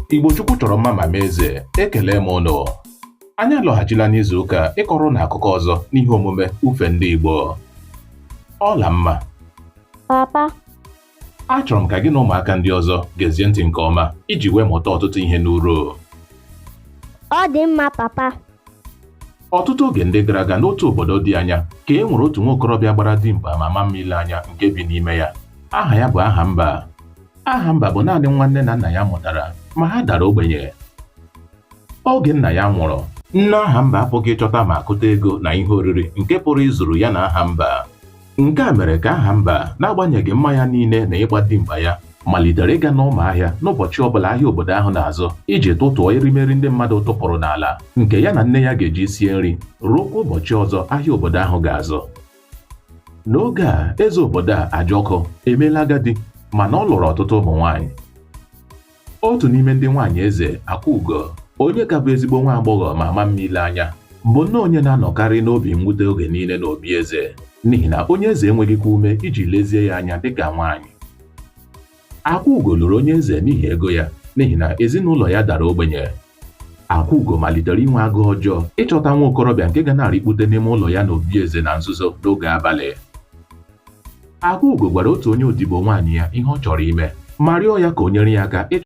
Igbo Chukwu chọrọ mma ma mee eze, ekele m ụnụ. Anyị alọghachila n'izu ụka ịkọrọ na akụkọ ọzọ n'ihe omume ufe ndị Igbo. Ọla mma. Papa. Achọrọ m ka gị na ụmụaka ndị ọzọ gezie ntị nke ọma iji wee mụta ọtụtụ ihe n'uru. Ọ dị mma, papa. Ọtụtụ oge ndị gara aga n'otu obodo dị anya ka e nwere otu nwokorobịa gbara dimkpa ma mma ile anya nke bi n'ime ya. Aha ya bụ Ahamba. Ahamba bụ naanị nwanne na nna ya mụtara ma ha dara ogbenye. Oge nna ya nwụrụ, nne Ahamba apụghị ịchọta ma akụta ego na ihe oriri nke pụrụ ịzụrụ ya na Ahamba. Nke a mere ka Ahamba, n'agbanyeghị mma ya niile na ịgba dimkpa ya, malitere ịga n'ụmụ ahịa n'ụbọchị ọbụla ahịa obodo ahụ na-azụ iji tụtụọ erimeri ndị mmadụ tụpụrụ n'ala nke ya na nne ya ga-eji sie nri ruokwa ụbọchị ọzọ ahịa obodo ahụ ga-azụ. N'oge a, eze obodo a Ajọkụ emeela agadi mana ọ lụrụ ọtụtụ ụmụ nwaanyị. Otu n'ime ndị nwaanyị eze, Akwaugo, onye ka bụ ezigbo nwa agbọghọ ma mma ile anya, bụ nnọọ onye na-anọkarị n'obi mwute oge niile n'obi eze n'ihi na onye eze enweghịkwa ume iji lezie ya anya dịka nwaanyị. Akwaugo lụrụ onye eze n'ihi ego ya n'ihi na ezinụlọ ya dara ogbenye. Akwaugo malitere inwe agụụ ọjọọ ịchọta nwa okorobịa nke ga na-arịkpute n'ime ụlọ ya n'obi eze na nzuzo n'oge abalị. Akwaugo gwara otu onye odibo nwaanyị ya ihe ọ chọrọ ime ma rịọ ya ka o nyere ya aka